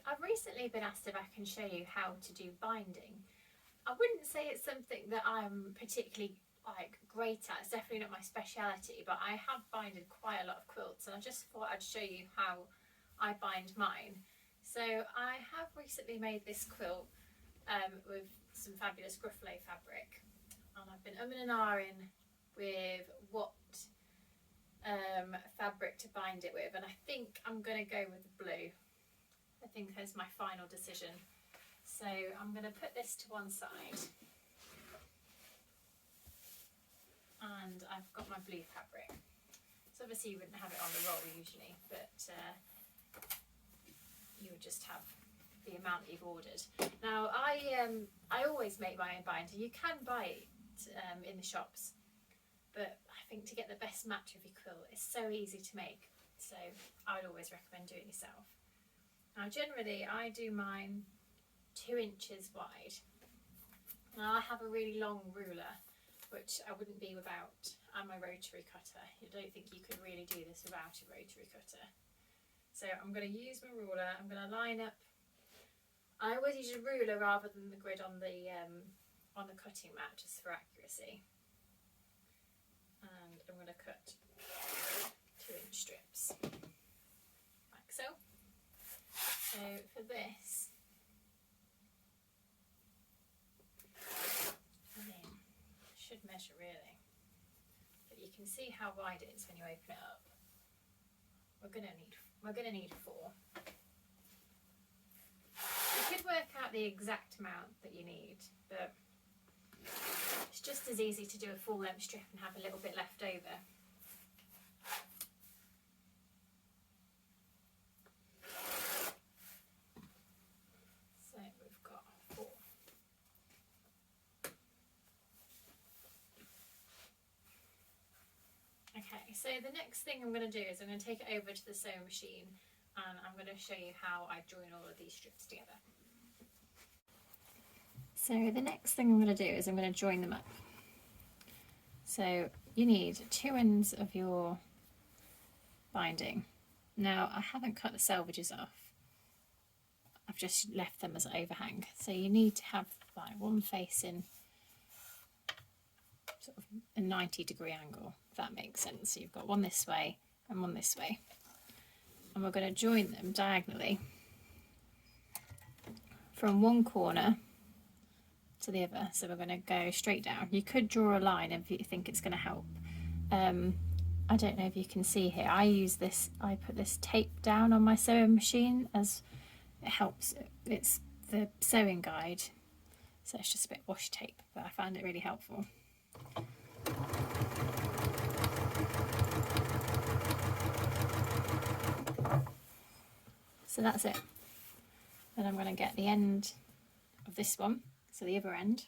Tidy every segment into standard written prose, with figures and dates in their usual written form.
I've recently been asked if I can show you how to do binding. I wouldn't say it's something that I'm particularly great at. It's definitely not my speciality, but I have binded quite a lot of quilts, and I just thought I'd show you how I bind mine. So I have recently made this quilt with some fabulous Gruffalo fabric, and I've been umming and ahhing with what fabric to bind it with, and I think I'm going to go with the blue. I think that's my final decision. So I'm going to put this to one side, and I've got my blue fabric. So obviously you wouldn't have it on the roll usually, but you would just have the amount that you've ordered. Now I always make my own binder. You can buy it in the shops, but I think to get the best match of your quilt, it's so easy to make. So I would always recommend doing it yourself. Now generally I do mine 2 inches wide. Now I have a really long ruler, which I wouldn't be without, and my rotary cutter. I don't think you could really do this without a rotary cutter. So I'm going to use my ruler. I'm going to line up. I always use a ruler rather than the grid on the cutting mat, just for accuracy. And I'm going to cut 2-inch strips, like so. So for this, should measure really, but you can see how wide it is when you open it up. We're gonna need 4. You could work out the exact amount that you need, but it's just as easy to do a full length strip and have a little bit left over. So we've got 4. Okay, so the next thing I'm going to do is I'm going to take it over to the sewing machine, and I'm going to show you how I join all of these strips together. So the next thing I'm going to do is I'm going to join them up. So you need 2 ends of your binding. Now I haven't cut the selvages off, I've just left them as an overhang. So you need to have like one facing sort of a 90-degree angle, if that makes sense. So you've got one this way and one this way, and we're going to join them diagonally from one corner to the other. So we're going to go straight down. You could draw a line if you think it's going to help. I don't know if you can see here, I put this tape down on my sewing machine as it helps. It's the sewing guide, so it's just a bit of washi tape, but I found it really helpful. So that's it. Then I'm going to get the end of this one, so the other end.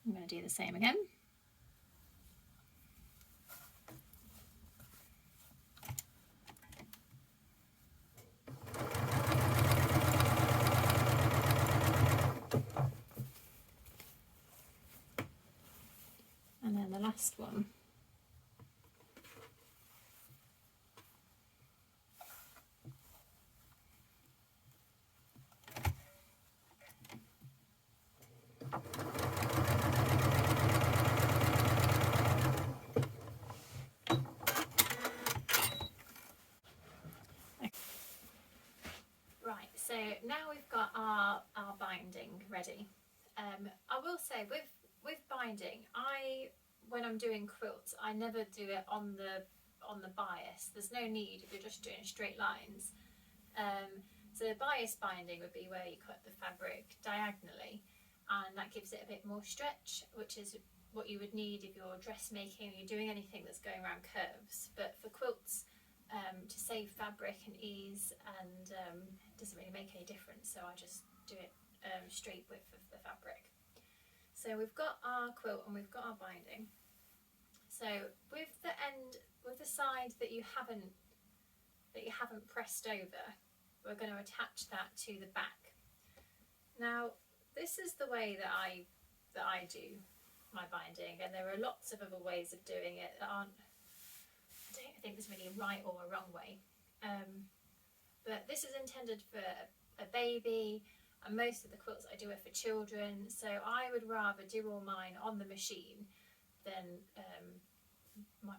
I'm going to do the same again. And then the last one. Right, so now we've got our binding ready. I will say with binding, when I'm doing quilts, I never do it on the bias. There's no need if you're just doing straight lines. So the bias binding would be where you cut the fabric diagonally, and that gives it a bit more stretch, which is what you would need if you're dressmaking or you're doing anything that's going around curves. But for quilts, to save fabric and ease, and it doesn't really make any difference, so I just do it straight width of the fabric. So we've got our quilt and we've got our binding. So with the side that you haven't pressed over, we're going to attach that to the back. Now this is the way that I do my binding, and there are lots of other ways of doing it that aren't don't think there's really a right or a wrong way. But this is intended for a baby, and most of the quilts I do are for children, so I would rather do all mine on the machine than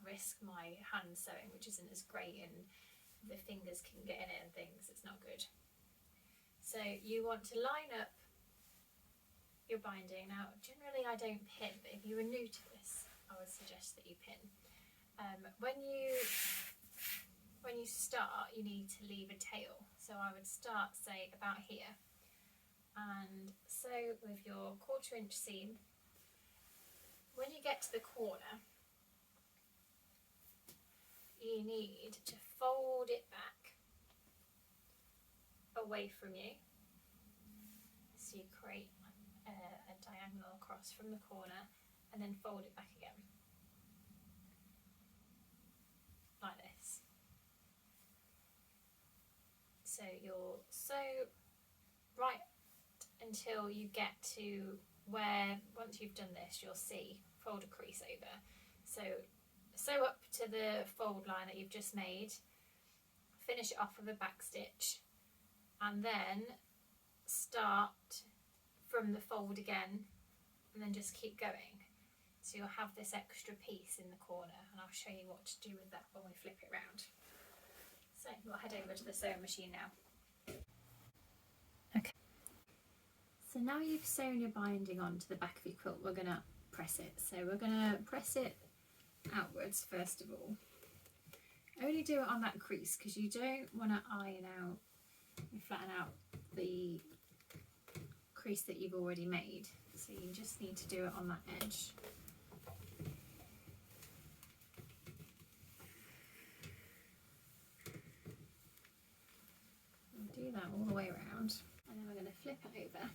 risk my hand sewing, which isn't as great, and the fingers can get in it and things. It's not good. So you want to line up your binding. Now generally I don't pin, but if you were new to this I would suggest that you pin. When you start, you need to leave a tail, so I would start, say, about here, and sew with your 1/4 inch seam. When you get to the corner, you need to fold it back away from you, so you create a diagonal across from the corner, and then fold it back again, like this. So you'll sew right until you get to where, once you've done this, you'll see fold a crease over. So sew up to the fold line that you've just made, finish it off with a back stitch, and then start from the fold again, and then just keep going. So you'll have this extra piece in the corner, and I'll show you what to do with that when we flip it round. So we'll head over to the sewing machine now. Okay. So now you've sewn your binding onto the back of your quilt, we're going to press it. So we're going to press it outwards first of all. Only do it on that crease because you don't want to iron out and flatten out the crease that you've already made. So you just need to do it on that edge. Do that all the way around, and then we're going to flip it over.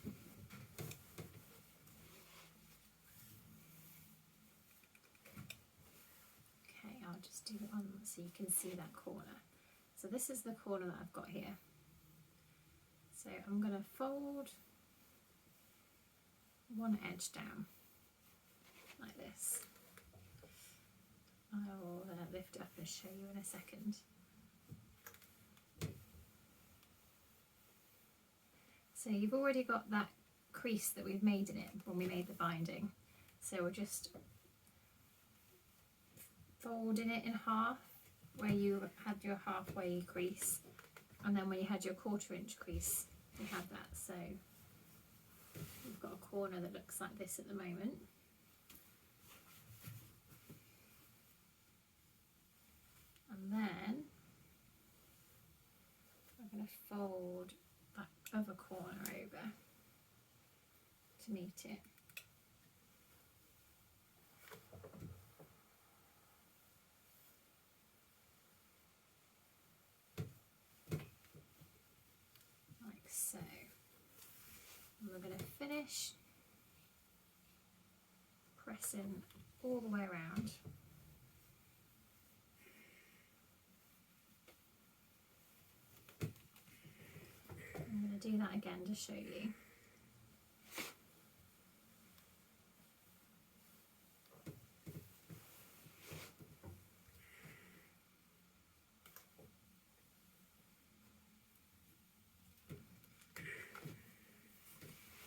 Okay, I'll just do it on so you can see that corner. So this is the corner that I've got here. So I'm going to fold one edge down like this. I'll lift it up and show you in a second. So you've already got that crease that we've made in it when we made the binding. So we're just folding it in half where you had your halfway crease, and then when you had your 1/4 inch crease, you had that. So we've got a corner that looks like this at the moment. And then we're going to fold that other corner over to meet it. Like so. And we're going to finish pressing all the way around. I'm going to do that again to show you.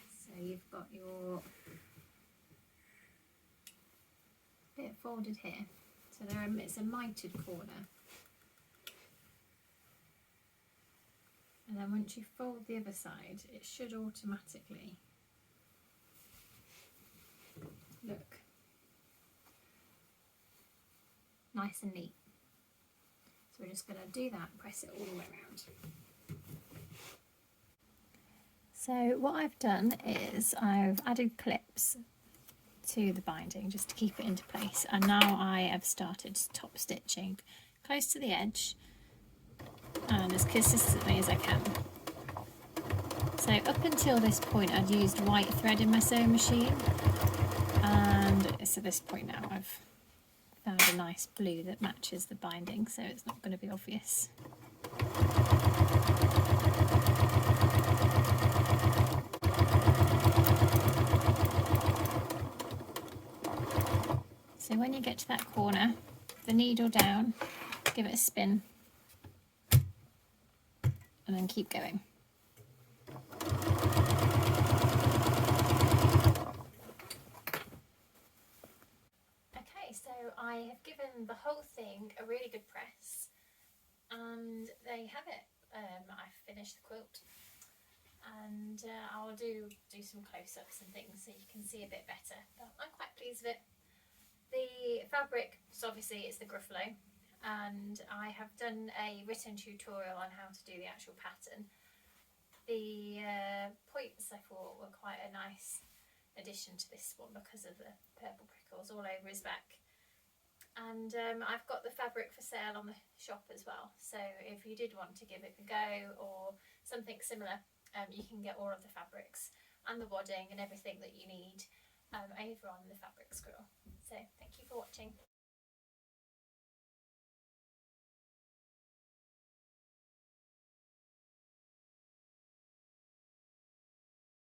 So you've got your bit folded here. So it's a mitered corner. And then once you fold the other side, it should automatically look nice and neat. So we're just going to do that, press it all the way around. So what I've done is I've added clips to the binding just to keep it into place, and now I have started top stitching close to the edge and as consistently as I can. So up until this point I'd used white thread in my sewing machine, and it's at this point now I've found a nice blue that matches the binding, so it's not going to be obvious. So when you get to that corner, the needle down give it a spin and then keep going. Okay, so I have given the whole thing a really good press, and there you have it. I've finished the quilt, and I'll do some close-ups and things so you can see a bit better, but I'm quite pleased with it. The fabric, so obviously it's the Gruffalo, and I have done a written tutorial on how to do the actual pattern. The points I thought were quite a nice addition to this one because of the purple prickles all over his back. And I've got the fabric for sale on the shop as well, so if you did want to give it a go or something similar, you can get all of the fabrics and the wadding and everything that you need over on the Fabric Squirrel. So thank you for watching.